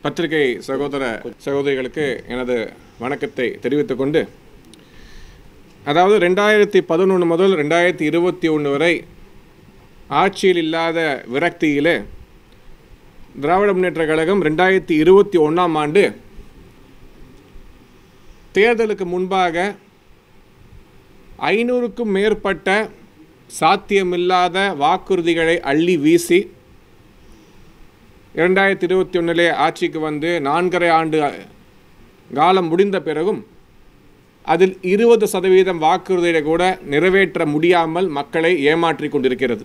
பத்திரிகை சகோதர சகோதரிகளுக்கு எனது வணக்கத்தை தெரிவித்துக் கொண்டு, அதாவது 2011 முதல் 2021 வரை ஆட்சியில் இல்லாத விரக்தியிலே திராவிட முன்னேற்றக் கழகம் 2021ஆம் ஆண்டு தேர்தலுக்கு முன்பாக 500க்கும் மேற்பட்ட சாத்தியமில்லாத வாக்குறுதிகளை அள்ளி வீசி 2021 ஆட்சிக்கு வந்து 4.5 ஆண்டு காலம் முடிந்த பிறகும் அதில் 20% வாக்குறுதிகளை கூட நிறைவேற்ற முடியாமல் மக்களை ஏமாற்றி கொண்டிருக்கிறது.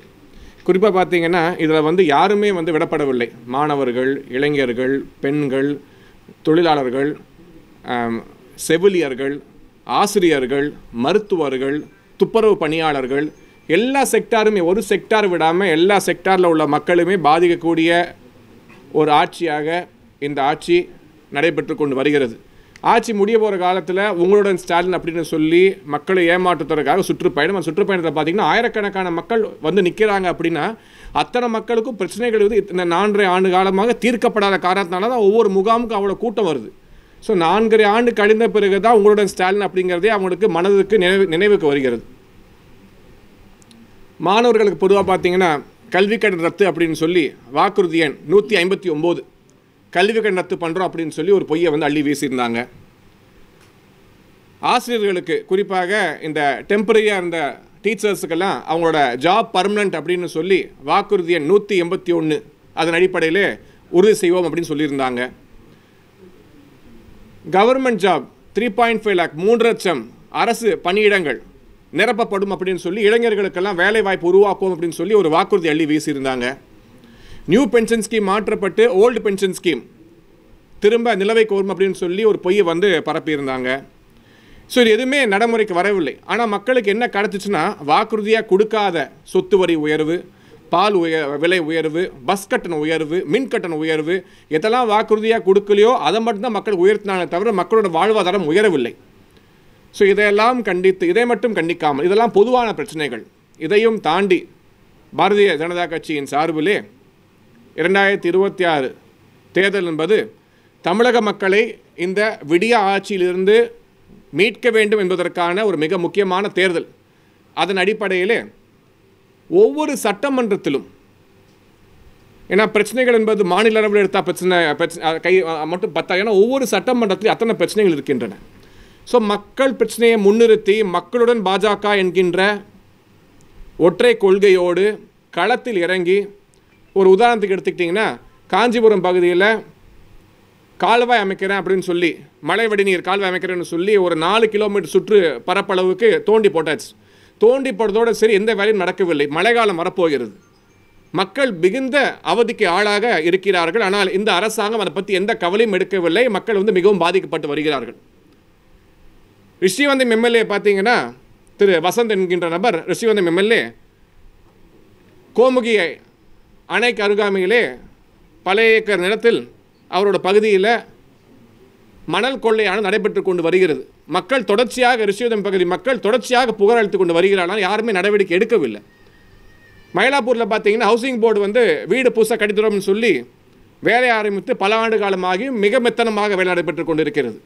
குறிப்பாக பார்த்தீங்கன்னா இதில் வந்து யாருமே வந்து விடப்படவில்லை. மாணவர்கள், இளைஞர்கள், பெண்கள், தொழிலாளர்கள், செவிலியர்கள், ஆசிரியர்கள், மருத்துவர்கள், துப்புரவு பணியாளர்கள், எல்லா செக்டாருமே, ஒரு செக்டார் விடாமல் எல்லா செக்டாரில் உள்ள மக்களுமே பாதிக்கக்கூடிய ஒரு ஆட்சியாக இந்த ஆட்சி நடைபெற்று கொண்டு வருகிறது. ஆட்சி முடிய போகிற காலத்தில் உங்களுடன் ஸ்டாலின் அப்படின்னு சொல்லி மக்களை ஏமாற்றுவதற்காக சுற்றுப்பயணம், அந்த சுற்றுப்பயணத்தில் பார்த்திங்கன்னா ஆயிரக்கணக்கான மக்கள் வந்து நிற்கிறாங்க. அப்படின்னா அத்தனை மக்களுக்கும் பிரச்சனைகள் வந்து இந்த 4.5 ஆண்டு காலமாக தீர்க்கப்படாத காரணத்தினால தான் ஒவ்வொரு முகாமுக்கும் அவ்வளோ கூட்டம் வருது. ஸோ 4.5 ஆண்டு கழிந்த பிறகு தான் உங்களுடன் ஸ்டாலின் அப்படிங்கிறதே அவங்களுக்கு மனதுக்கு நினைவுக்கு வருகிறது. மாணவர்களுக்கு பொதுவாக பார்த்திங்கன்னா கல்வி கடன் ரத்து அப்படின்னு சொல்லி வாக்குறுதி எண் 159 கல்வி கடன் ரத்து பண்ணுறோம் அப்படின்னு சொல்லி ஒரு பொய்யை வந்து அள்ளி வீசியிருந்தாங்க. ஆசிரியர்களுக்கு குறிப்பாக இந்த டெம்பரரியாக இருந்த டீச்சர்ஸுக்கெல்லாம் அவங்களோட ஜாப் பர்மனண்ட் அப்படின்னு சொல்லி வாக்குறுதி எண் 181 அதன் அடிப்படையில் உறுதி செய்வோம் அப்படின்னு சொல்லியிருந்தாங்க. கவர்மெண்ட் ஜாப் 3.5 லேக் 3 லட்சம் அரசு பணியிடங்கள் நிரப்பப்படும் அப்படின்னு சொல்லி இளைஞர்களுக்கெல்லாம் வேலை வாய்ப்பு உருவாக்குவோம் அப்படின்னு சொல்லி ஒரு வாக்குறுதி அள்ளி வீசியிருந்தாங்க. நியூ பென்ஷன் ஸ்கீம் மாற்றப்பட்டு ஓல்டு பென்ஷன் ஸ்கீம் திரும்ப நிலவைக்கு வரும் அப்படின்னு சொல்லி ஒரு பொய்யை வந்து பரப்பியிருந்தாங்க. ஸோ இது எதுவுமே நடைமுறைக்கு வரவில்லை. ஆனால் மக்களுக்கு என்ன கிடச்சிச்சுன்னா வாக்குறுதியாக கொடுக்காத சொத்து வரி உயர்வு, பால் விலை உயர்வு, பஸ் கட்டண உயர்வு, மின் கட்டண உயர்வு, எதெல்லாம் வாக்குறுதியாக கொடுக்கலையோ அதை மட்டும்தான் மக்கள் உயர்த்தினாலே தவிர மக்களோட வாழ்வாதாரம் உயரவில்லை. ஸோ இதையெல்லாம் கண்டித்து, இதை மட்டும் கண்டிக்காமல், இதெல்லாம் பொதுவான பிரச்சனைகள், இதையும் தாண்டி பாரதிய ஜனதா கட்சியின் சார்பிலே 2026 தேர்தல் என்பது தமிழக மக்களை இந்த விடிய ஆட்சியிலிருந்து மீட்க வேண்டும் என்பதற்கான ஒரு மிக முக்கியமான தேர்தல். அதன் அடிப்படையிலே ஒவ்வொரு சட்டமன்றத்திலும், ஏன்னா பிரச்சனைகள் என்பது மாநில அளவில் எடுத்தால் பிரச்சனை கை மட்டும் பத்தா, ஏன்னா ஒவ்வொரு சட்டமன்றத்திலும் அத்தனை பிரச்சனைகள் இருக்கின்றன. ஸோ மக்கள் பிரச்சனையை முன்னிறுத்தி மக்களுடன் பாஜக என்கின்ற ஒற்றை கொள்கையோடு களத்தில் இறங்கி, ஒரு உதாரணத்துக்கு எடுத்துக்கிட்டிங்கன்னா காஞ்சிபுரம் பகுதியில் கால்வாய் அமைக்கிறேன் அப்படின்னு சொல்லி, மழை வடிநீர் கால்வாய் அமைக்கிறேன்னு சொல்லி ஒரு 4 கிலோமீட்டர் சுற்று பரப்பளவுக்கு தோண்டி போட்டாச்சு. தோண்டி போட்டதோடு சரி, எந்த வேலையும் நடக்கவில்லை. மழைக்காலம் வரப்போகிறது. மக்கள் மிகுந்த அவதிக்கு ஆளாக இருக்கிறார்கள். ஆனால் இந்த அரசாங்கம் அதை பற்றி எந்த கவலையும் எடுக்கவில்லை. மக்கள் வந்து மிகவும் பாதிக்கப்பட்டு வருகிறார்கள். ரிஷிவந்தம் எம்எல்ஏ பார்த்தீங்கன்னா திரு வசந்த் என்கின்ற நபர், ரிஷிவந்தம் எம்எல்ஏ கோமுகி அணைக்கு அருகாமையிலே பல ஏக்கர் நிலத்தில் அவரோட பகுதியில் மணல் கொள்ளையானது நடைபெற்று கொண்டு வருகிறது. மக்கள் தொடர்ச்சியாக, ரிஷிவந்தம் பகுதி மக்கள் தொடர்ச்சியாக புகார் அளித்து கொண்டு வருகிறார்கள். யாருமே நடவடிக்கை எடுக்கவில்லை. மயிலாப்பூரில் பார்த்தீங்கன்னா ஹவுசிங் போர்டு வந்து வீடு புதுசாக கட்டித்தரோம்னு சொல்லி வேலை ஆரம்பித்து பல ஆண்டு காலமாகி மிக மெத்தனமாக வேலை நடைபெற்று கொண்டு இருக்கிறது.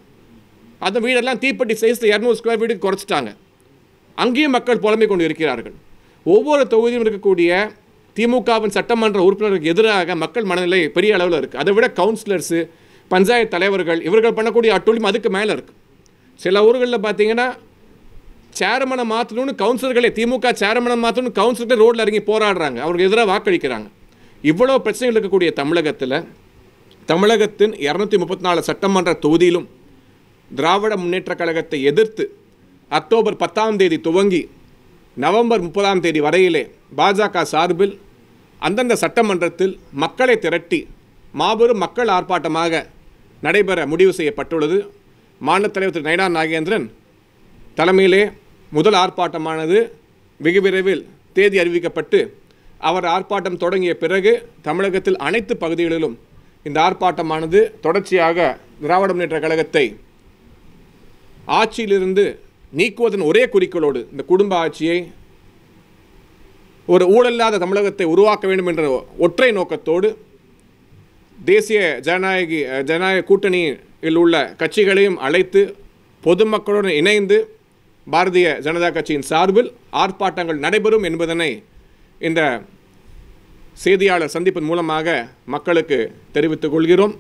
அந்த வீடெல்லாம் தீப்பெட்டி சைஸில் 200 ஸ்கொயர் ஃபீட்டுக்கு குறைச்சிட்டாங்க. அங்கேயும் மக்கள் புலம்பிக் கொண்டு இருக்கிறார்கள். ஒவ்வொரு தொகுதியும் இருக்கக்கூடிய திமுகவின் சட்டமன்ற உறுப்பினருக்கு எதிராக மக்கள் மனநிலை பெரிய அளவில் இருக்குது. அதை விட கவுன்சிலர்ஸு, பஞ்சாயத்து தலைவர்கள், இவர்கள் பண்ணக்கூடிய அட்டூழியம் அதுக்கு மேலே இருக்குது. சில ஊர்களில் பார்த்தீங்கன்னா சேர்மனை மாற்றணும்னு கவுன்சிலர்களே, திமுக சேர்மனை மாற்றணும்னு கவுன்சிலர்களே ரோட்டில் இறங்கி போராடுறாங்க, அவருக்கு எதிராக வாக்களிக்கிறாங்க. இவ்வளோ பிரச்சனைகள் இருக்கக்கூடிய தமிழகத்தின் 234 சட்டமன்ற தொகுதியிலும் திராவிட முன்னேற்றக் கழகத்தை எதிர்த்து அக்டோபர் 10ஆம் தேதி துவங்கி நவம்பர் 30ஆம் தேதி வரையிலே பாஜக சார்பில் அந்தந்த சட்டமன்றத்தில் மக்களை திரட்டி மாபெரும் மக்கள் ஆர்ப்பாட்டமாக நடைபெற முடிவு செய்யப்பட்டுள்ளது. மாநில தலைவர் திரு நயினார் நாகேந்திரன் தலைமையிலே முதல் ஆர்ப்பாட்டமானது வெகு விரைவில் தேதி அறிவிக்கப்பட்டு, அவர் ஆர்ப்பாட்டம் தொடங்கிய பிறகு தமிழகத்தில் அனைத்து பகுதிகளிலும் இந்த ஆர்ப்பாட்டமானது தொடர்ச்சியாக திராவிட முன்னேற்றக் கழகத்தை ஆட்சியிலிருந்து நீக்குவதன் ஒரே குறிக்கோளோடு, இந்த குடும்ப ஆட்சியை, ஒரு ஊழலில்லாத தமிழகத்தை உருவாக்க வேண்டும் என்ற ஒற்றை நோக்கத்தோடு தேசிய ஜனநாயக கூட்டணியில் உள்ள கட்சிகளையும் அழைத்து பொதுமக்களுடன் இணைந்து பாரதிய ஜனதா கட்சியின் சார்பில் ஆர்ப்பாட்டங்கள் நடைபெறும் என்பதனை இந்த செய்தியாளர் சந்திப்பின் மூலமாக மக்களுக்கு தெரிவித்துக் கொள்கிறோம்.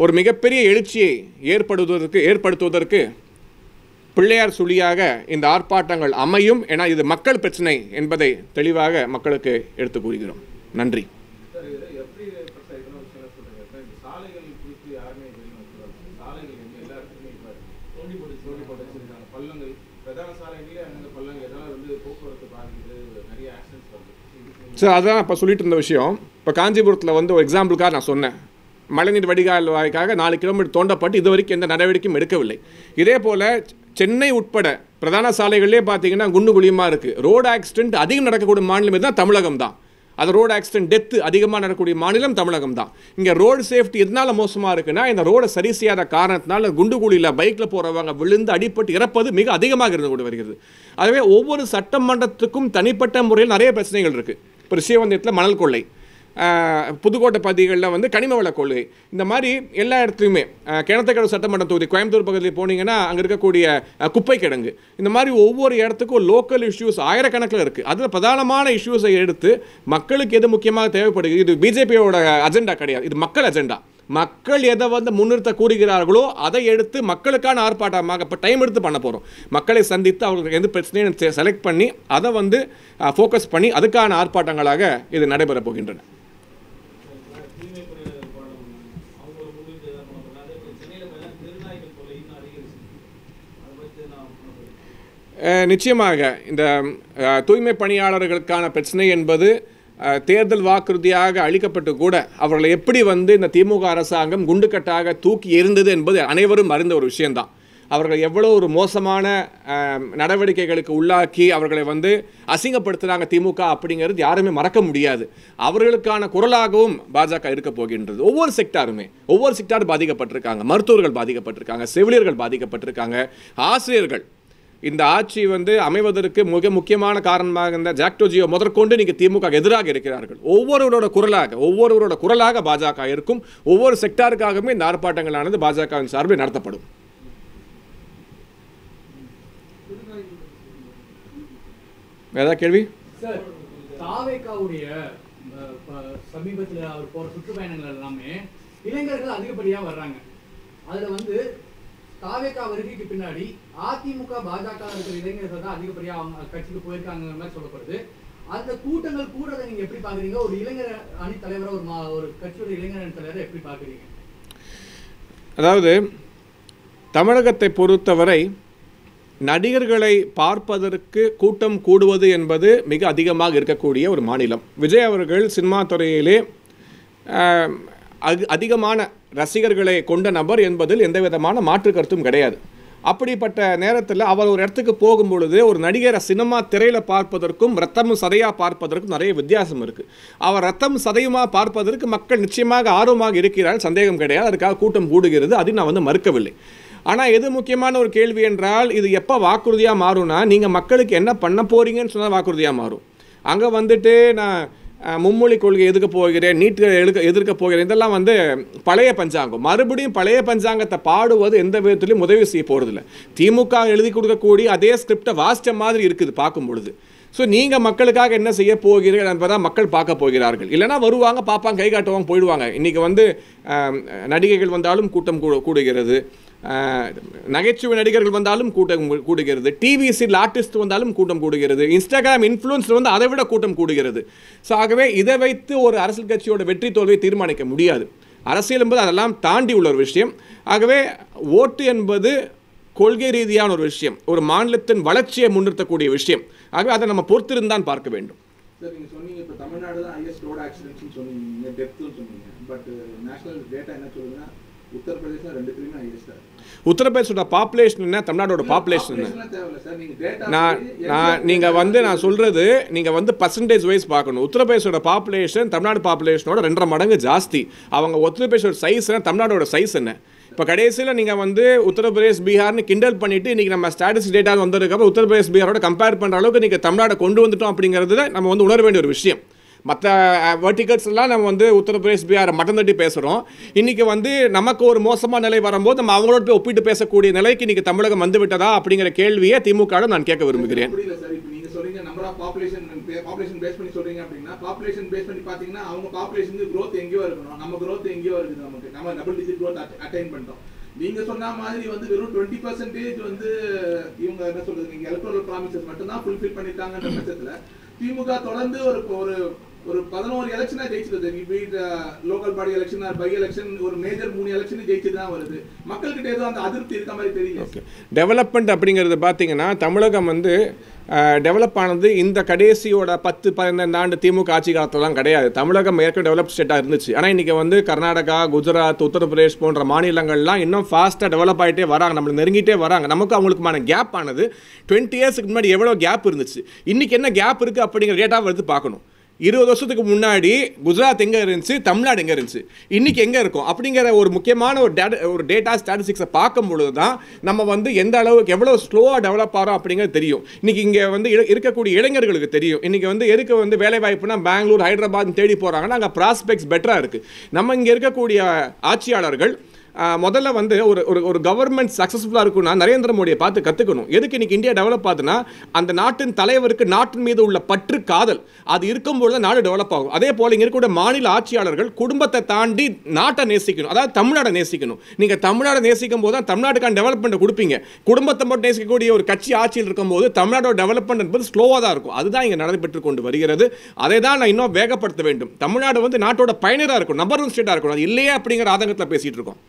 ஒரு மிகப்பெரிய எழுச்சியை ஏற்படுத்துவதற்கு பிள்ளையார் சுழியாக இந்த ஆர்ப்பாட்டங்கள் அமையும் என இது மக்கள் பிரச்சனை என்பதை தெளிவாக மக்களுக்கு எடுத்து கூறுகிறோம். நன்றி. சார், அதுதான் இப்போ சொல்லிட்டு இருந்த விஷயம். இப்போ காஞ்சிபுரத்தில் வந்து ஒரு எக்ஸாம்பிளுக்காக நான் சொன்னேன். மழைநீர் வடிகால் வாய்க்காக 4 கிலோமீட்டர் தோண்டப்பட்டு இது வரைக்கும் எந்த நடவடிக்கையும் எடுக்கவில்லை. இதே போல் சென்னை உட்பட பிரதான சாலைகளிலே பார்த்தீங்கன்னா குண்டு குழியுமாக இருக்குது. ரோடு ஆக்சிடென்ட் அதிகம் நடக்கக்கூடிய மாநிலம் இதுதான் தமிழகம் தான். அது ரோடு ஆக்சிடென்ட் டெத்து அதிகமாக நடக்கக்கூடிய மாநிலம் தமிழகம் தான். இங்கே ரோடு சேஃப்டி எதனால் மோசமாக இருக்குன்னா, இந்த ரோடை சரி செய்யாத காரணத்தினால குண்டு குழியில் பைக்கில் போகிறவங்க விழுந்து அடிப்பட்டு இறப்பது மிக அதிகமாக இருந்து கொண்டு வருகிறது. அதுவே ஒவ்வொரு சட்டமன்றத்துக்கும் தனிப்பட்ட முறையில் நிறைய பிரச்சனைகள் இருக்குது. இப்போ ரிஷிவந்தியத்தில் மணல் கொள்ளை, புதுக்கோட்டை பகுதிகளில் வந்து கனிம வள கொள்கை, இந்த மாதிரி எல்லா இடத்துலையுமே கிணத்துக்கடவு சட்டமன்ற தொகுதி கோயம்புத்தூர் பகுதியில் போனீங்கன்னா அங்கே இருக்கக்கூடிய குப்பை கிடங்கு, இந்த மாதிரி ஒவ்வொரு இடத்துக்கும் லோக்கல் இஷ்யூஸ் ஆயிரக்கணக்கில் இருக்குது. அதில் பிரதானமான இஷ்யூஸை எடுத்து மக்களுக்கு எது முக்கியமாக தேவைப்படுது, இது பிஜேபியோட அஜெண்டா கிடையாது, இது மக்கள் அஜெண்டா. மக்கள் எதை வந்து முன்னிறுத்த கூறுகிறார்களோ அதை எடுத்து மக்களுக்கான ஆர்ப்பாட்டமாக இப்போ டைம் எடுத்து பண்ண போகிறோம். மக்களை சந்தித்து அவங்களுக்கு எந்த பிரச்சனையும் செலக்ட் பண்ணி அதை வந்து ஃபோக்கஸ் பண்ணி அதுக்கான ஆர்ப்பாட்டங்களாக இது நடைபெறப் போகின்றன. நிச்சயமாக இந்த தூய்மை பணியாளர்களுக்கான பிரச்சனை என்பது தேர்தல் வாக்குறுதியாக அளிக்கப்பட்டு கூட அவர்களை எப்படி வந்து இந்த திமுக அரசாங்கம் குண்டுக்கட்டாக தூக்கி எறிந்தது என்பது அனைவரும் அறிந்த ஒரு விஷயம்தான். அவர்கள் எவ்வளோ ஒரு மோசமான நடவடிக்கைகளுக்கு உள்ளாக்கி அவர்களை வந்து அசிங்கப்படுத்துகிறாங்க திமுக அப்படிங்கிறது யாருமே மறக்க முடியாது. அவர்களுக்கான குரலாகவும் பாஜக இருக்க போகின்றது. ஒவ்வொரு செக்டாரும் பாதிக்கப்பட்டிருக்காங்க. மருத்துவர்கள் பாதிக்கப்பட்டிருக்காங்க, செவிலியர்கள் பாதிக்கப்பட்டிருக்காங்க, ஆசிரியர்கள். இந்த ஆட்சி வந்து அமைவதற்கு மிக முக்கியமான காரணமாக இந்த ஜாக்டோஜியோ முதற்கொண்டு நீங்கள் திமுக எதிராக இருக்கிறார்கள். ஒவ்வொருவரோட குரலாக பாஜக இருக்கும். ஒவ்வொரு செக்டாருக்காகவுமே இந்த ஆர்ப்பாட்டங்களானது பாஜகவின் சார்பில் நடத்தப்படும். ஏதாவது கேள்வி? சமீபத்தில் அவர் போற சுற்றுப்பயணங்கள் எல்லாமே இளைஞர்கள் அதிகப்படியாக வர்றாங்க. அதுல வந்து தாவேகா வருகைக்கு பின்னாடி அதிமுக பாஜக இருக்கிற இளைஞர்கள் தான் அதிகப்படியா கட்சிக்கு போயிருக்காங்க மாதிரி சொல்லப்படுது. அந்த கூட்டங்கள் கூடதை நீங்க எப்படி பாக்குறீங்க? ஒரு இளைஞர் அணி தலைவரை ஒரு கட்சியோட இளைஞர் அணி தலைவரை எப்படி பாக்குறீங்க? அதாவது தமிழகத்தை பொறுத்தவரை நடிகர்களை பார்ப்பதற்கு கூட்டம் கூடுவது என்பது மிக அதிகமாக இருக்கக்கூடிய ஒரு மாநிலம். விஜய் அவர்கள் சினிமா துறையிலே அதிகமான ரசிகர்களை கொண்ட நபர் என்பதில் எந்த விதமான மாற்று கருத்தும் கிடையாது. அப்படிப்பட்ட நேரத்தில் அவர் ஒரு இடத்துக்கு போகும்பொழுது ஒரு நடிகரை சினிமா திரையில் பார்ப்பதற்கும் ரத்தமும் சதையாக பார்ப்பதற்கும் நிறைய வித்தியாசம் இருக்குது. அவர் ரத்தம் சதையுமாக பார்ப்பதற்கு மக்கள் நிச்சயமாக ஆர்வமாக இருக்கிறார்கள், சந்தேகம் கிடையாது. அதுக்காக கூட்டம் கூடுகிறது, அது நான் வந்து மறுக்கவில்லை. ஆனால் எது முக்கியமான ஒரு கேள்வி என்றால், இது எப்போ வாக்குறுதியாக மாறும்னா, நீங்கள் மக்களுக்கு என்ன பண்ண போகிறீங்கன்னு சொன்னால் வாக்குறுதியாக மாறும். அங்கே வந்துட்டு நான் மும்மொழி கொள்கை எதுக்க போகிறேன், நீட் எதிர்க்க போகிறேன், இதெல்லாம் வந்து பழைய பஞ்சாங்கம். மறுபடியும் பழைய பஞ்சாங்கத்தை பாடுவது எந்த விதத்திலையும் உதவி செய்ய போகிறதில்ல. திமுக எழுதி கொடுக்கக்கூடிய அதே ஸ்கிரிப்டை வாசித்த மாதிரி இருக்குது பார்க்கும் பொழுது. ஸோ நீங்கள் மக்களுக்காக என்ன செய்ய போகிறீர்கள் என்பதான் மக்கள் பார்க்க போகிறார்கள். இல்லைனா வருவாங்க, பார்ப்பாங்க, கை காட்டுவாங்க, போயிடுவாங்க. இன்றைக்கி வந்து நடிகைகள் வந்தாலும் கூட்டம் கூடுகிறது, நகைச்சுவை நடிகர்கள் வந்தாலும் கூட்டம் கூடுகிறது, டிவி சீரியல் ஆர்டிஸ்ட் வந்தாலும் கூட்டம் கூடுகிறது, இன்ஸ்டாகிராம் இன்ஃப்ளூயன்சர் வந்து அதை விட கூட்டம் கூடுகிறது. ஸோ ஆகவே இதை வைத்து ஒரு அரசியல் கட்சியோட வெற்றி தோல்வியை தீர்மானிக்க முடியாது. அரசியல் என்பது அதெல்லாம் தாண்டி உள்ள ஒரு விஷயம். ஆகவே ஓட்டு என்பது கொள்கை ரீதியான ஒரு விஷயம், ஒரு மாநிலத்தின் வளர்ச்சியை முன்னிறுத்தக்கூடிய விஷயம். ஆகவே அதை நம்ம பொறுத்திருந்தான் பார்க்க வேண்டும். சார், நீங்கள் சொன்னீங்க இப்போ தமிழ்நாடு தான் ஹையஸ்ட் ரோட் ஆக்சிடென்ட்ஸ்னு சொன்னீங்க, டெத்துன்னு சொன்னீங்க. பட் நேஷனல் டேட்டா என்ன சொல்லுதுன்னா உத்தரப்பிரதேசம் 2த்துலையுமே ஹையஸ்டாக. உத்தரப்பிரதேசோட பாப்புலேஷன் என்ன, தமிழ்நாடோட பாப்புலேஷன் என்ன? நான் சொல்கிறது நீங்கள் வந்து பர்சன்டேஜ் வைஸ் பார்க்கணும். உத்தரப்பிரதேசோட பாப்புலேஷன் தமிழ்நாடு பாப்புலேஷனோட 2.5 மடங்கு ஜாஸ்தி. அவங்க உத்தரப்பிரதேசோட சைஸ் என்ன, தமிழ்நாடோட சைஸ் என்ன? இப்போ கடைசியில் நீங்கள் வந்து உத்தரப்பிரதேஷ் பீகார்னு கிண்டல் பண்ணிவிட்டு இன்றைக்கி நம்ம ஸ்டாட்டிஸ்டிக் டேட்டா வந்ததுக்கப்புறம் உத்தரப்பிரதேஷ் பீகாரோட கம்பேர் பண்ணுற அளவுக்கு நீங்கள் தமிழ்நாடு கொண்டு வந்துட்டோம் அப்படிங்கிறது நம்ம வந்து உணர வேண்டிய ஒரு விஷயம். மற்ற வெர்டிகல்ஸ்லாம் நம்ம வந்து உத்தரப்பிரதேஷ் பிஹார் மட்டம் தட்டி பேசுகிறோம். இன்றைக்கி வந்து நமக்கு ஒரு மோசமான நிலை வரும்போது நம்ம அவங்களோட போய் ஒப்பிட்டு பேசக்கூடிய நிலைக்கு இன்றைக்கி தமிழகம் வந்து விட்டதா அப்படிங்கிற கேள்வியை திமுக நான் கேட்க விரும்புகிறேன். நம்பர் ஆஃப் பாப்புலேஷன் பேஸ் பண்ணி சொல்றீங்க அப்படின்னா பாப்புலேஷன் பேஸ் பண்ணி பாத்தீங்கன்னா அவங்க பாப்புலேஷனுக்கு growth எங்கேயோ இருக்கணும், நம்ம growth எங்கேயோ இருக்குது, நமக்கு நம்ம டபுள் டிஜிட் growth அட்டைன் பண்ணிட்டோம். நீங்க சொன்ன மாதிரி வந்து வெறும் 20% வந்து இவங்க என்ன சொல்றது நீங்க எலக்ட்ரல் ப்ராமிசஸ் மட்டும் தான் ஃபுல்ஃபில் பண்ணிட்டாங்கன்ற பட்சத்துல திமுக தொடர்ந்து ஒரு 11 எலெக்ஷனா ஜெயிச்சிருது. Local body election by election ஒரு மேஜர் 3 எலெக்ஷன் ஜெயிச்சுட்டு தான் வருது. மக்கள்கிட்ட ஏதோ அந்த அதிருப்தி இருக்க மாதிரி தெரியல. டெவலப்மெண்ட் அப்படிங்கிறது பார்த்தீங்கன்னா தமிழகம் வந்து டெவலப் ஆனது இந்த கடைசியோட 10-15 ஆண்டு திமுக ஆட்சி காலத்துலாம் கிடையாது. தமிழகம் ஏற்கனவே டெவலப் ஸ்டேட்டாக இருந்துச்சு. ஆனால் இன்றைக்கி வந்து கர்நாடகா, குஜராத், உத்தரப்பிரதேஷ் போன்ற மாநிலங்கள்லாம் இன்னும் ஃபாஸ்ட்டாக டெவலப் ஆகிட்டே வராங்க, நம்மளை நெருங்கிட்டே வராங்க. நமக்கு அவங்களுக்குமான கேப் ஆனது 20 இயர்ஸ்க்கு முன்னாடி எவ்வளோ கேப் இருந்துச்சு, இன்றைக்கி என்ன கேப் இருக்குது அப்படிங்கிற டேட்டாவை எடுத்து பார்க்கணும். 20 வருஷத்துக்கு முன்னாடி குஜராத் எங்கே இருந்துச்சு, தமிழ்நாடு எங்கே இருந்துச்சு, இன்றைக்கி எங்கே இருக்கும் அப்படிங்கிற ஒரு முக்கியமான ஒரு டேட்டா ஸ்டாட்டிஸ்டிக்ஸை பார்க்கும் பொழுது தான் நம்ம வந்து எந்த அளவுக்கு எவ்வளோ ஸ்லோவாக டெவலப் ஆகிறோம் அப்படிங்கிறது தெரியும். இன்றைக்கி இங்கே வந்து இருக்கக்கூடிய இளைஞர்களுக்கு தெரியும். இன்றைக்கி வந்து எதுக்கு வந்து வேலை வாய்ப்புனா பெங்களூர், ஹைதராபாத் தேடி போகிறாங்கன்னா அங்கே ப்ராஸ்பெக்ட்ஸ் பெட்டராக இருக்குது. நம்ம இங்கே இருக்கக்கூடிய ஆட்சியாளர்கள் முதல்ல வந்து ஒரு கவர்மெண்ட் சக்ஸஸ்ஃபுல்லாக இருக்குன்னா நரேந்திர மோடியை பார்த்து கற்றுக்கணும். எதுக்கு இன்றைக்கி இந்தியா டெவலப் ஆகுதுன்னா அந்த நாட்டின் தலைவருக்கு நாட்டின் மீது உள்ள பற்று, காதல் அது இருக்கும்போது நாடு டெவலப் ஆகும். அதே போல் இங்கே இருக்கக்கூடிய மாநில ஆட்சியாளர்கள் குடும்பத்தை தாண்டி நாட்டை நேசிக்கணும், அதாவது தமிழ்நாடை நேசிக்கணும். நீங்கள் தமிழ்நாடை நேசிக்கும் போது தான் தமிழ்நாட்டுக்கான டெவலப்மெண்ட்டை கொடுப்பீங்க. குடும்பத்தை மட்டும் நேசிக்கக்கூடிய ஒரு கட்சி ஆட்சியில் இருக்கும்போது தமிழ்நாடோட டெவலப்மெண்ட் என்பது ஸ்லோவாக தான் இருக்கும். அதுதான் இங்கே நடைபெற்று கொண்டு வருகிறது. அதை தான் நான் இன்னும் வேகப்படுத்த வேண்டும். தமிழ்நாடு வந்து நாட்டோட பயனராக இருக்கும், நம்பர் 1 ஸ்டேட்டாக இருக்கணும். அது இல்லையே அப்படிங்கிற ஆதங்கத்தில் பேசிகிட்டு இருக்கோம்.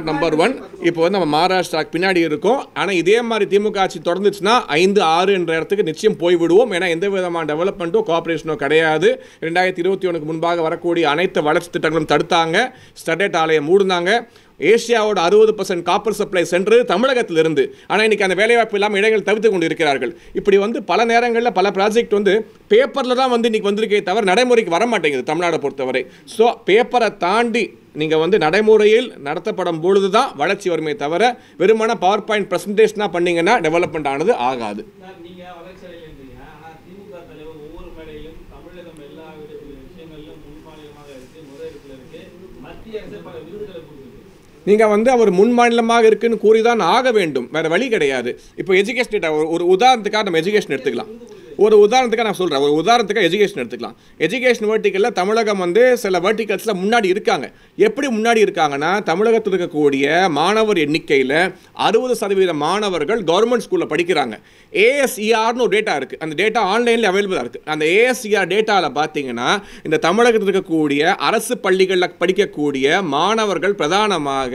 நம்பர் 1 இப்போ வந்து நம்ம மகாராஷ்டிராக்கு பின்னாடி இருக்கோம். ஆனால் இதே மாதிரி திமுக ஆட்சி தொடர்ந்துச்சுன்னா 5-6 என்ற இடத்துக்கு நிச்சயம் போய்விடுவோம். ஏன்னா எந்த விதமான டெவலப்மெண்ட்டோ கோஆபரேஷனோ கிடையாது. 2021 முன்பாக வரக்கூடிய அனைத்து வளர்ச்சி திட்டங்களும் தடுத்தாங்க. ஸ்டெர்லைட் ஆலையை மூடினாங்க. ஏசியாவோட 60% காப்பர் சப்ளை சென்று தமிழகத்திலிருந்து. ஆனால் இன்றைக்கி அந்த வேலைவாய்ப்பு இல்லாமல் இளைஞர்கள் தவிர்த்து கொண்டு இருக்கிறார்கள். இப்படி வந்து பல நேரங்களில் பல ப்ராஜெக்ட் வந்து பேப்பரில் தான் வந்து இன்றைக்கி வந்திருக்கே தவிர நடைமுறைக்கு வர மாட்டேங்குது தமிழ்நாடை பொறுத்தவரை. ஸோ பேப்பரை தாண்டி நீங்கள் வந்து நடைமுறையில் நடத்தப்படும் பொழுது தான் வளர்ச்சி வருமே தவிர வெறுமான பவர் பாயிண்ட் ப்ரெசன்டேஷனாக பண்ணிங்கன்னா டெவலப்மெண்ட் ஆனது ஆகாது. நீங்கள் வந்து அவர் முன் மாநிலமாக இருக்குன்னு கூறி தான் ஆக வேண்டும், வேறு வழி கிடையாது. இப்போ எஜுகேஷன் டேட்டா ஒரு உதாரணத்துக்காக நம்ம எஜுகேஷன் எடுத்துக்கலாம். ஒரு உதாரணத்துக்காக நான் சொல்கிறேன், ஒரு உதாரணத்துக்காக எஜுகேஷன் எடுத்துக்கலாம். எஜுகேஷன் வெர்டிக்கலில் தமிழகம் வந்து சில வெர்டிக்கல்ஸில் முன்னாடி இருக்காங்க. எப்படி முன்னாடி இருக்காங்கன்னா தமிழகத்தில் இருக்கக்கூடிய மாணவர் எண்ணிக்கையில் 60% மாணவர்கள் கவர்மெண்ட் ஸ்கூலில் படிக்கிறாங்க. ஏஎஸ்இஆர்னு ஒரு டேட்டா இருக்குது. அந்த டேட்டா ஆன்லைனில் அவைலபிளாக இருக்குது. அந்த ஏஎஸ்இஆர் டேட்டாவில் பார்த்தீங்கன்னா இந்த தமிழகத்தில் இருக்கக்கூடிய அரசு பள்ளிகளில் படிக்கக்கூடிய மாணவர்கள் பிரதானமாக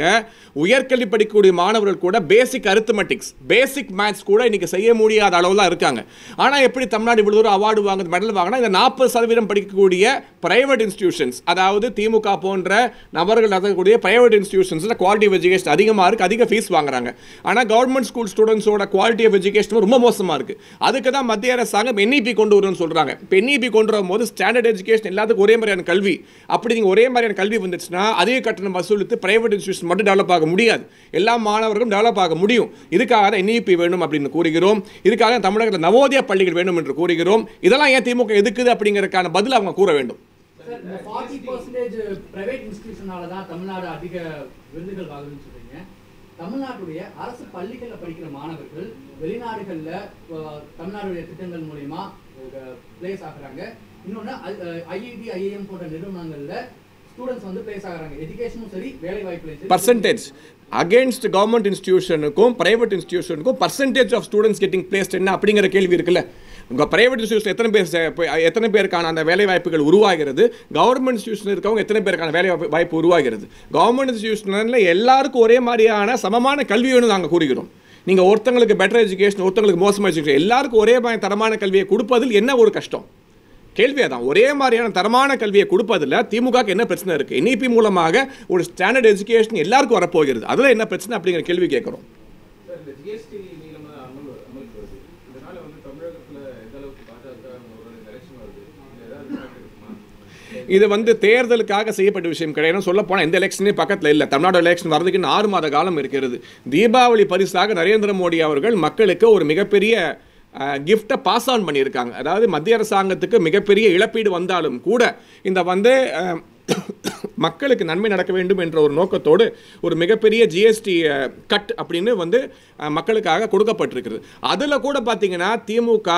உயர்கல்வி படிக்கக்கூடிய மாணவர்கள் கூட பேசிக் அரித்மெட்டிக்ஸ், பேசிக் மேத்ஸ் கூட இன்றைக்கி செய்ய முடியாத அளவில் தான் இருக்காங்க. ஆனால் எப்படி தமிழ்நாடு இவ்வளோ தூரம் அவார்டு வாங்குது, மெடல் வாங்கினா இந்த 40% படிக்கக்கூடிய பிரைவேட் இன்ஸ்டிடியூஷன்ஸ், அதாவது திமுக போன்ற நபர்கள் நடத்தக்கூடிய பிரைவேட் இன்ஸ்டிடியூஷன்ஸில் குவாலிட்டி ஆஃப் எஜுகேஷன் அதிகமாக இருக்குது, அதிக ஃபீஸ் வாங்குறாங்க. ஆனால் கவர்மெண்ட் ஸ்கூல் ஸ்டூடெண்ட்ஸோட குவாலிட்டி ஆஃப் எஜுகேஷன் ரொம்ப மோசமாக இருக்குது. அதுக்கு தான் மத்திய அரசாங்கம் NEP கொண்டு வரும்னு சொல்கிறாங்க. இப்போ NEP கொண்டு வரும்போது ஸ்டாண்டர்ட் எஜுகேஷன் எல்லாத்துக்கும் ஒரே மாதிரியான கல்வி. அப்படி நீங்கள் ஒரே மாதிரியான கல்வி வந்துச்சுன்னா அதிக கட்டணம் வசூலித்து பிரைவேட் இன்ஸ்டிடியூஷன் மட்டும் டெவலப் ஆக முடியாது, எல்லா மாணவர்களும் டெவலப் ஆக முடியும். இதுக்காக தான் NEP வேணும் அப்படின்னு கூறுகிறோம். இதுக்காக தமிழகத்தில் நவோதயா பள்ளிகள் வேணும் என்று கூறுகிறோம். இதெல்லாம் ஏன் திமுக எதுக்குது அப்படிங்கிறதுக்கான பதில் அவங்க கூற வேண்டும். 40% பிரைவேட் இன்ஸ்டிடியூஷனால தான் தமிழ்நாடு அதிக விருதுகள் வாங்குதுன்னு சொல்றீங்க. தமிழ்நாட்டுடைய அரசு பள்ளிகளில் படிக்கிற மாணவர்கள் வெளிநாடுகளில் தமிழ்நாடுடைய திட்டங்கள் மூலமா பிளேஸ் ஆகுறாங்க. இன்னொன்று IIT, IIM போன்ற நிறுவனங்களில் ஸ்டூடெண்ட்ஸ் வந்து பிளேஸ் ஆகுறாங்க. எஜுகேஷனும் சரி, வேலை வாய்ப்புலையும் பர்சன்டேஜ் அகேன்ஸ்ட் கவர்மெண்ட் இன்ஸ்டிடியூஷனுக்கும் பிரைவேட் இன்ஸ்டிடியூஷனுக்கும் percentage of students getting placed என்ன அப்படிங்கிற கேள்வி இருக்குல்ல. உங்கள் பிரைவேட் இன்ஸ்டியூஷன் எத்தனை பேருக்கான அந்த வேலை வாய்ப்புகள் உருவாகிறது, கவர்மெண்ட் இன்ஸ்டியூஷன் இருக்கவங்க எத்தனை பேருக்கான வேலை வாய்ப்பு உருவாகிறது. கவர்மெண்ட் இன்ஸ்டியூஷனில் எல்லாருக்கும் ஒரே மாதிரியான சமமான கல்வி வேணும் நாங்கள் கூறுகிறோம். நீங்கள் ஒருத்தங்களுக்கு பெட்டர் எஜுகேஷன், ஒருத்தங்களுக்கு மோசமான எஜுகேஷன், எல்லாருக்கும் ஒரே மாதிரி தரமான கல்வியை கொடுப்பதில் என்ன ஒரு கஷ்டம்? கேள்வியாக தான். ஒரே மாதிரியான தரமான கல்வியை கொடுப்பதில் திமுகக்கு என்ன பிரச்சனை இருக்குது? NEP மூலமாக ஒரு ஸ்டாண்டர்ட் எஜுகேஷன் எல்லாருக்கும் வரப்போகிறது, அதில் என்ன பிரச்சனை அப்படிங்கிற கேள்வி கேட்குறோம். இது வந்து தேர்தலுக்காக செய்யப்பட்ட விஷயம் கிடையாது. சொல்ல போனால் எந்த எலெக்ஷனே பக்கத்தில் இல்லை. தமிழ்நாடு எலெக்ஷன் வரதுக்கு 6 மாத காலம் இருக்கிறது. தீபாவளி பரிசாக நரேந்திர மோடி அவர்கள் மக்களுக்கு ஒரு மிகப்பெரிய கிஃப்டை பாஸ் ஆன் பண்ணியிருக்காங்க. அதாவது மத்திய அரசாங்கத்துக்கு மிகப்பெரிய இழப்பீடு வந்தாலும் கூட இந்த வந்து மக்களுக்கு நன்மை நடக்க வேண்டும் என்ற ஒரு நோக்கத்தோடு ஒரு மிகப்பெரிய ஜிஎஸ்டி கட் அப்படின்னு வந்து மக்களுக்காக கொடுக்கப்பட்டிருக்கிறது. அதில் கூட பார்த்தீங்கன்னா திமுக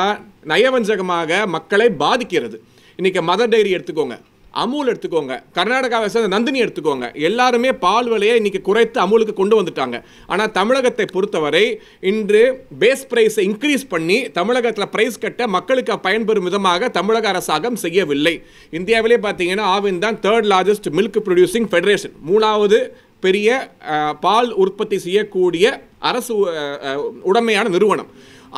நயவஞ்சகமாக மக்களை பாதிக்கிறது. இன்றைக்கி மதர் டைரி எடுத்துக்கோங்க, அமுல் எடுத்துக்கோங்க, கர்நாடகாவை சேர்ந்த நந்தினி எடுத்துக்கோங்க, எல்லாருமே பால் விலையை இன்னைக்கு குறைத்து அமுலுக்கு கொண்டு வந்துட்டாங்க. ஆனால் தமிழகத்தை பொறுத்தவரை இன்று பேஸ் பிரைஸை இன்க்ரீஸ் பண்ணி தமிழகத்தில் பிரைஸ் கட்ட மக்களுக்கு பயன்பெறும் விதமாக தமிழக அரசாங்கம் செய்யவில்லை. இந்தியாவிலே பார்த்தீங்கன்னா ஆவின் தான் 3rd largest milk producing federation, 3வது பெரிய பால் உற்பத்தி செய்யக்கூடிய அரசு உடைமையான நிறுவனம்.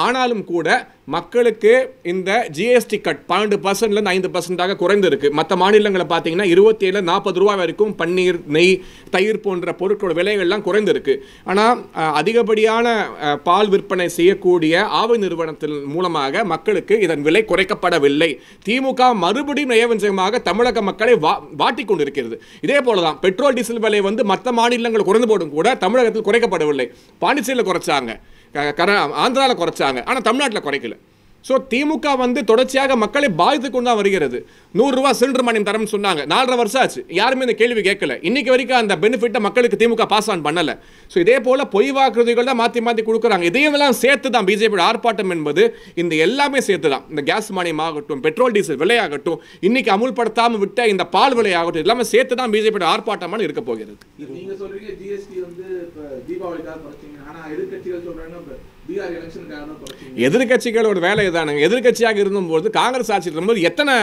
ஆனாலும் கூட மக்களுக்கு இந்த ஜிஎஸ்டி கட் 12%லேருந்து 5% குறைந்திருக்கு. மற்ற மாநிலங்களை பார்த்தீங்கன்னா 27-40 ரூபாய் வரைக்கும் பன்னீர், நெய், தயிர் போன்ற பொருட்களோட விலைகள்லாம் குறைந்திருக்கு. ஆனால் அதிகப்படியான பால் விற்பனை செய்யக்கூடிய ஆவை நிறுவனத்தின் மூலமாக மக்களுக்கு இதன் விலை குறைக்கப்படவில்லை. திமுக மறுபடியும் நயவஞ்சகமாக தமிழக மக்களை வாட்டி கொண்டிருக்கிறது. இதே போல தான் பெட்ரோல் டீசல் விலை வந்து மற்ற மாநிலங்கள் குறைந்து போடும் கூட தமிழகத்தில் குறைக்கப்படவில்லை. பாண்டிச்சேரியில் குறைச்சாங்க, ஆந்திராவில் குறைச்சாங்க, ஆனால் தமிழ்நாட்டில் குறைக்கல. ஸோ திமுக வந்து தொடர்ச்சியாக மக்களை பாதித்து கொண்டு தான் வருகிறது. 100 ரூபா சிலிண்டர் மானியம் தரம்னு சொன்னாங்க, 4.5 வருஷம் ஆச்சு, யாருமே இந்த கேள்வி கேட்கல. இன்னைக்கு வரைக்கும் அந்த பெனிஃபிட்டை மக்களுக்கு திமுக பாஸ் ஆன் பண்ணலை. ஸோ இதே போல பொய் வாக்குறுதிகள் தான் மாற்றி மாற்றி கொடுக்குறாங்க. இதையெல்லாம் சேர்த்து தான் பிஜேபி ஆர்ப்பாட்டம் என்பது இந்த எல்லாமே சேர்த்து தான். இந்த கேஸ் மானியம் ஆகட்டும், பெட்ரோல் டீசல் விலையாகட்டும், இன்னைக்கு அமுல்படுத்தாமல் விட்ட இந்த பால் விலையாகட்டும், எல்லாமே சேர்த்து தான் பிஜேபி ஆர்ப்பாட்டமாக இருக்க போகிறது. நீங்க சொல்றீங்க ஜிஎஸ்டி வந்து தீபாவளிக்காக குறைச்சிங்க, ஆனா எதிர்கட்சிகள் சொல்றாங்க எதிர்கட்சிகளோட வேலை தானுங்க. எதிர்கட்சியாக இருந்தபோது காங்கிரஸ் ஆட்சி இருக்கும்போது எத்தனை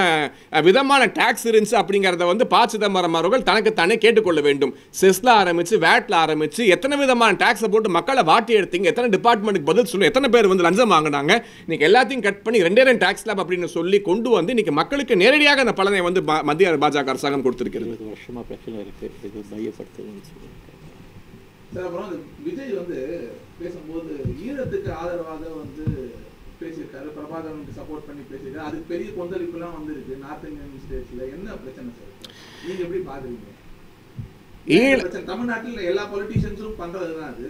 விதமான டாக்ஸ் இருந்துச்சு அப்படிங்கிறத வந்து ப. சிதம்பரம் அவர்கள் தனக்கு தானே கேட்டுக்கொள்ள வேண்டும். செஸ்ல ஆரம்பிச்சு, வேட்ல ஆரம்பிச்சு எத்தனை விதமான டாக்ஸை போட்டு மக்களை வாட்டி எடுத்தீங்க, எத்தனை டிபார்ட்மெண்ட்டுக்கு பதில் சொல்லி, எத்தனை பேர் வந்து லஞ்சம் வாங்கினாங்க, இன்னைக்கு எல்லாத்தையும் கட் பண்ணி 2 டாக்ஸ் ஸ்லாப் அப்படின்னு சொல்லி கொண்டு வந்து இன்னைக்கு மக்களுக்கு நேரடியாக அந்த பலனை வந்து மத்திய பாஜக அரசாங்கம் கொடுத்திருக்கிறது. வருஷமா பிரச்சனை இருக்கு, இது மையப்படுத்துதுன்னு சொல்லுவாங்க. அப்புறம் விஜய் வந்து பேசும்போது ஈழத்துக்கு ஆதரவாக வந்து பேசியிருக்காரு, பிரபாகரனுக்கு சப்போர்ட் பண்ணி பேசியிருக்காரு. அதுக்கு பெரிய கொந்தளிப்புலாம் வந்திருக்கு நார்த் இந்தியன் ஸ்டேட்ஸ்ல. என்ன பிரச்சனை சார், நீங்க எப்படி பாக்குறீங்க? தமிழ்நாட்டில் எல்லா பொலிட்டீஷியன்ஸும் பண்றதுதான் அது.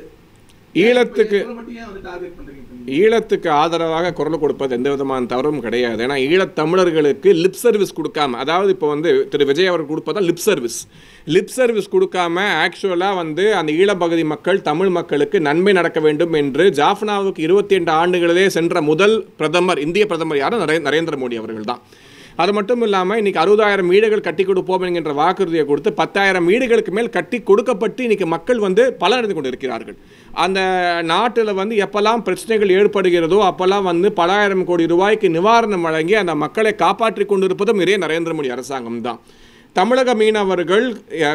ஈழத்துக்கு ஆதரவாக குரல் கொடுப்பது எந்த விதமான தவறும் கிடையாது. ஏன்னா ஈழத்தமிழர்களுக்கு லிப் சர்வீஸ் கொடுக்காம, அதாவது இப்போ வந்து திரு விஜய் அவர்கள் கொடுப்பதா லிப் சர்வீஸ் கொடுக்காம ஆக்சுவலாக வந்து அந்த ஈழப்பகுதி மக்கள், தமிழ் மக்களுக்கு நன்மை நடக்க வேண்டும் என்று ஜாஃப்னாவுக்கு 22 ஆண்டுகளிலே சென்ற முதல் பிரதமர், இந்திய பிரதமர் யாரும் நரேந்திர மோடி அவர்கள் தான். அது மட்டும் இல்லாமல் இன்றைக்கி 60,000 வீடுகள் கட்டி கொடுப்போம் என்கின்ற வாக்குறுதியை கொடுத்து 10,000 வீடுகளுக்கு மேல் கட்டி கொடுக்கப்பட்டு இன்றைக்கி மக்கள் வந்து பலனடைந்து கொண்டு இருக்கிறார்கள். அந்த நாட்டில் வந்து எப்போல்லாம் பிரச்சனைகள் ஏற்படுகிறதோ அப்போல்லாம் வந்து பல ஆயிரம் கோடி ரூபாய்க்கு நிவாரணம் வழங்கி அந்த மக்களை காப்பாற்றி கொண்டிருப்பதும் இதே நரேந்திர மோடி அரசாங்கம் தான். தமிழக மீனவர்கள்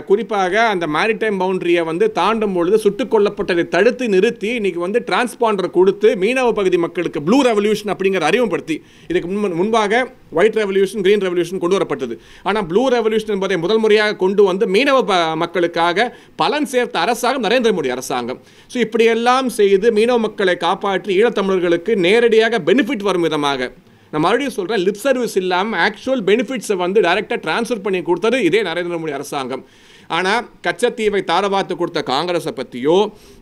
குறிப்பாக அந்த மேரிடைம் பவுண்டரியை வந்து தாண்டும் பொழுது சுட்டுக் கொல்லப்பட்டதை தடுத்து நிறுத்தி இன்றைக்கி வந்து டிரான்ஸ்பாண்டர் கொடுத்து மீனவ பகுதி மக்களுக்கு ப்ளூ ரெவல்யூஷன் அப்படிங்கிற அறிமுகப்படுத்தி, இதுக்கு முன்பாக ஒயிட் ரெவல்யூஷன், கிரீன் ரெவல்யூஷன் கொண்டு வரப்பட்டது. ஆனால் ப்ளூ ரெவல்யூஷன் என்பதை முதல் முறையாக கொண்டு வந்து மீனவ மக்களுக்காக பலன் சேர்த்த அரசாங்கம் நரேந்திர மோடி அரசாங்கம். ஸோ இப்படியெல்லாம் செய்து மீனவ மக்களை காப்பாற்றி ஈழத்தமிழர்களுக்கு நேரடியாக பெனிஃபிட் வரும் விதமாக, நான் மறுபடியும் சொல்கிறேன், லிப் சர்வீஸ் இல்லாமல் ஆக்சுவல் பெனிஃபிட்ஸை வந்து டைரெக்டாக ட்ரான்ஸ்ஃபர் பண்ணி கொடுத்தது இதே நரேந்திர மோடி அரசாங்கம். ஆனால் கச்சத்தீவை தாரவாத்து கொடுத்த காங்கிரஸை பற்றியோ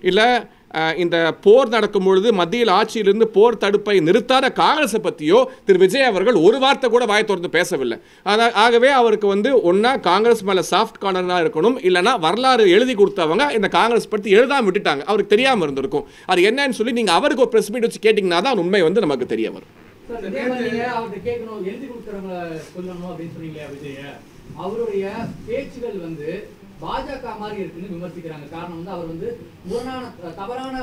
இல்லை இந்த போர் நடக்கும் பொழுது மத்தியில் ஆட்சியிலிருந்து போர் தடுப்பை நிறுத்தாத காங்கிரஸை பற்றியோ திரு விஜய் அவர்கள் ஒரு வார்த்தை கூட வாய் திறந்து பேசவில்லை. ஆகவே அவருக்கு வந்து ஒன்றா காங்கிரஸ் மேலே சாஃப்ட் கார்னராக இருக்கணும், இல்லைனா வரலாறு எழுதி கொடுத்தவங்க இந்த காங்கிரஸ் பற்றி எழுதாமல் விட்டுட்டாங்க, அவருக்கு தெரியாமல் இருந்திருக்கும். அது என்னன்னு சொல்லி நீங்கள் அவருக்கு ஒரு ப்ரெஸ் மீட் வச்சு கேட்டிங்கன்னா தான் உண்மை வந்து நமக்கு தெரிய வரும். எழுதி கொடுக்கறவங்க சொல்லணும் அப்படின்னு சொன்னீங்க விஜய். அவருடைய பேச்சுகள் வந்து பாஜக மாதிரி இருக்குன்னு விமர்சிக்கிறாங்க. காரணம் வந்து அவர் வந்து தவறான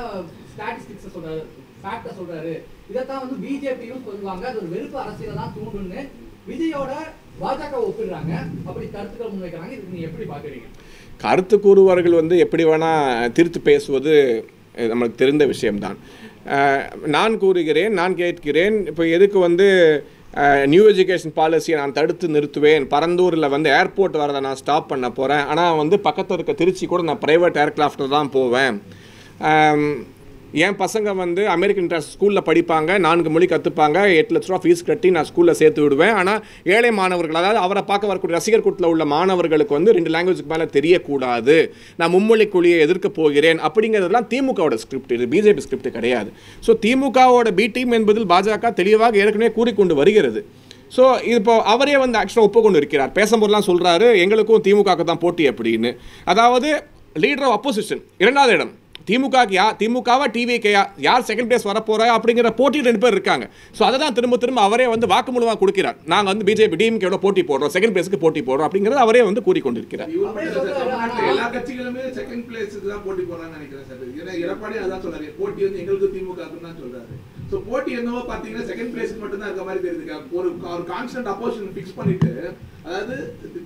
ஸ்டாட்டிஸ்டிக்ஸ் சொல்றாரு, ஃபேக்ட சொல்றாரு. இதைத்தான் வந்து பிஜேபியும் சொல்லுவாங்க, அது ஒரு வெறுப்பு அரசியலை தான் தூண்டுன்னு விஜயோட பாஜக ஒப்பிடுறாங்க, அப்படி கருத்துக்கள் முன்வைக்கிறாங்க. இதுக்கு நீங்க எப்படி பாக்குறீங்க? கருத்து கூறுவார்கள் வந்து எப்படி வேணா திருத்து பேசுவது நமக்கு தெரிந்த விஷயம்தான். நான் கூறுகிறேன், நான் கேட்கிறேன், இப்போ எதுக்கு வந்து நியூ எஜுகேஷன் பாலிசியை நான் தடுத்து நிறுத்துவேன், பரந்தூரில் வந்து ஏர்போர்ட் வரதை நான் ஸ்டாப் பண்ண போகிறேன், ஆனால் வந்து பக்கத்தில் இருக்க திருச்சி கூட நான் ப்ரைவேட் ஏர்கிராஃப்டில் தான் போவேன், என் பசங்க வந்து அமெரிக்கன் இன்டர்நேஷனல் ஸ்கூலில் படிப்பாங்க, 4 மொழி கற்றுப்பாங்க, 8 லட்ச ரூபா ஃபீஸ் கட்டி நான் ஸ்கூலில் சேர்த்து விடுவேன். ஆனால் ஏழை மாணவர்கள், அதாவது அவரை பார்க்க வரக்கூடிய ரசிகர் கூட்டத்தில் உள்ள மாணவர்களுக்கு வந்து 2 லாங்குவேஜுக்கு மேலே தெரியக்கூடாது, நான் மும்மொழி கொள்கையை எதிர்க்க போகிறேன் அப்படிங்கிறதுலாம் திமுகவோட ஸ்கிரிப்ட், இது பிஜேபி ஸ்கிரிப்ட் கிடையாது. ஸோ திமுகவோட பி டீம் என்பதில் பாஜக தெளிவாக ஏற்கனவே கூறிக்கொண்டு வருகிறது. ஸோ இப்போ அவரே வந்து ஆக்சுவலாக ஒப்புக்கொண்டு இருக்கிறார். பேசும்போதெல்லாம் சொல்கிறாரு எங்களுக்கும் திமுகவுக்கு தான் போட்டி அப்படின்னு. அதாவது லீடர் ஆஃப் அப்போசிஷன் 2வது இடம் திமுகவுக்கு திமுகவா டிவிகேயா யார் செகண்ட் பிளேஸ் வரப்போறா அப்படிங்கிற போட்டி 2 பேர் இருக்காங்க. ஸோ அதை தான் திரும்ப அவரே வந்து வாக்குமூலமாக கொடுக்கிறார். நாங்கள் வந்து பிஜேபி டிஎம்கேயோட போட்டி போடுறோம், செகண்ட் பிளேஸுக்கு போட்டி போடுறோம் அப்படிங்கிறது அவரே வந்து கூறிக்கொண்டிருக்கிறார். எல்லா கட்சிகளுமே செகண்ட் பிளேஸுக்கு தான் போட்டி போடுறாங்கன்னு நினைக்கிறேன் சார். ஏன்னா எடப்பாடி அதான் சொல்றாரு, போட்டி வந்து எங்களுக்கு திமுகவுக்கு தான் சொல்றாரு. ஸோ போட்டி என்னவோ பார்த்தீங்கன்னா செகண்ட் பிளேஸ்க்கு மட்டும் தான் இருக்க மாதிரி தெரியுது. ஒரு கான்ஸ்டன்ட் அப்போசிஷன் ஃபிக்ஸ் பண்ணிட்டு, அதாவது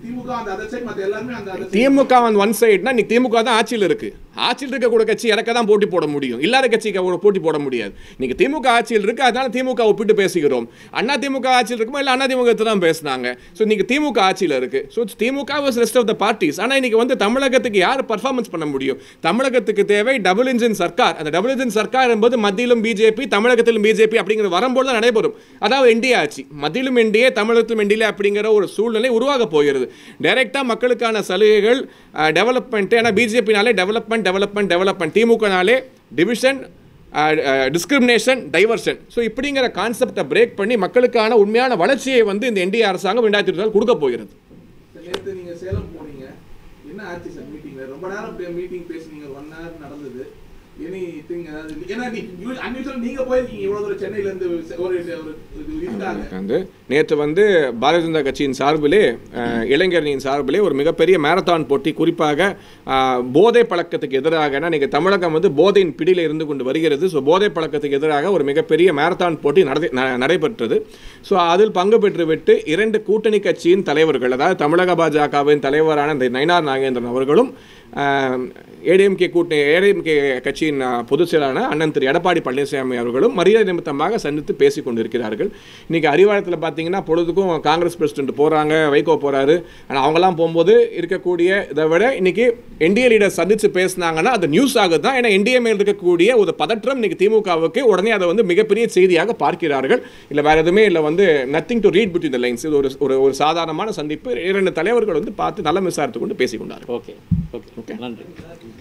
திமுக அந்த அதர் சைடு, மற்ற எல்லாருமே அந்த திமுக ஒன் சைடுனா நீ திமுக தான் ஆட்சியில் இருக்கு, ஆட்சியில் இருக்கக்கூடிய கட்சி இறக்க தான் போட்டி போட முடியும், இல்லாத கட்சிக்கு போட்டி போட முடியாது. நீங்க திமுக ஆட்சியில் இருக்கு, அதனால திமுக ஒப்பிட்டு பேசுகிறோம். அண்ணா திமுக ஆட்சியில் இருக்குமா இல்லை அண்ணா திமுக தான் பேசினாங்க. ஸோ நீங்க திமுக ஆட்சியில் இருக்கு. So DMK was rest of the parties. ஆனால் இன்னைக்கு வந்து தமிழகத்துக்கு யார் பர்ஃபார்மன்ஸ் பண்ண முடியும்? தமிழகத்துக்கு தேவை டபுள் இன்ஜின் சர்க்கார். அந்த டபுள் இன்ஜின் சர்க்கார் என்பது மத்தியிலும் பிஜேபி, தமிழகத்திலும் பிஜேபி அப்படிங்கிற வரும்போது தான் நடைபெறும். அதாவது என்டிஏ ஆட்சி, மத்தியிலும் என்டிஏ, தமிழகத்திலும் என்டிஏ அப்படிங்கிற ஒரு சூழ்நிலை உருவாக போகிறது. டைரக்டா மக்களுக்கான சலுகைகள், டெவலப்மெண்ட். ஏன்னா பிஜேபினாலே டெவலப்மெண்ட், திமுகனாலே டிவிஷன், டிஸ்கிரிமினேஷன், டைவர்ஷன். ஸோ இப்படிங்கிற கான்செப்டை பிரேக் பண்ணி மக்களுக்கான உண்மையான வளர்ச்சியை வந்து இந்த என்டிஏ அரசாங்கம் 2024 கொடுக்க போகிறது. நேற்று நீங்க சேலம் போனீங்க, என்ன ஆச்சு சார் மீட்டிங்ல? ரொம்ப நேரம் மீட்டிங் பேசுனீங்க, 1 hour நடந்தது. நேற்று வந்து பாரதிய ஜனதா கட்சியின் சார்பிலே, இளைஞரணியின் சார்பிலே ஒரு மிகப்பெரிய மேரத்தான் போட்டி, குறிப்பாக போதை பழக்கத்துக்கு எதிராக. ஏன்னா தமிழகம் வந்து போதையின் பிடியில் இருந்து கொண்டு வருகிறது. ஸோ போதை பழக்கத்துக்கு எதிராக ஒரு மிகப்பெரிய மேரத்தான் போட்டி நடைபெற்றது. ஸோ அதில் பங்கு பெற்றுவிட்டு 2 கூட்டணி கட்சியின் தலைவர்கள், அதாவது தமிழக பாஜகவின் தலைவரான நயினார் நாகேந்திரன் அவர்களும், ஏடிஎம்கே கட்சியின் பொதுச் செயலாளர் அண்ணன் திரு எடப்பாடி பழனிசாமி அவர்களும் மரியாதை நிமித்தமாக சந்தித்து பேசிக் கொண்டிருக்கிறார்கள். இன்னைக்கு அறிவாலயத்தில் பார்த்தீங்கன்னா பொழுதுக்கும் காங்கிரஸ் பிரசிடென்ட் போகிறாங்க, வைகோ போகிறாரு. ஆனால் அவங்கெல்லாம் போகும்போது இருக்கக்கூடிய இதை விட இன்னைக்கு என்டிஏ லீடர் சந்தித்து பேசினாங்கன்னா அது நியூஸ் ஆகுது தான். ஏன்னா என்டிஏ மேல் இருக்கக்கூடிய ஒரு பதற்றம் இன்னைக்கு திமுகவுக்கு உடனே அதை வந்து மிகப்பெரிய செய்தியாக பார்க்கிறார்கள். இல்லை வேற எதுவுமே இல்லை, வந்து nothing to read between the lines. இது ஒரு சாதாரணமான சந்திப்பு. 2 தலைவர்கள் வந்து பார்த்து நலம் விசாரித்து கொண்டு பேசிக்கொண்டார்கள். ஓகே, நன்றி.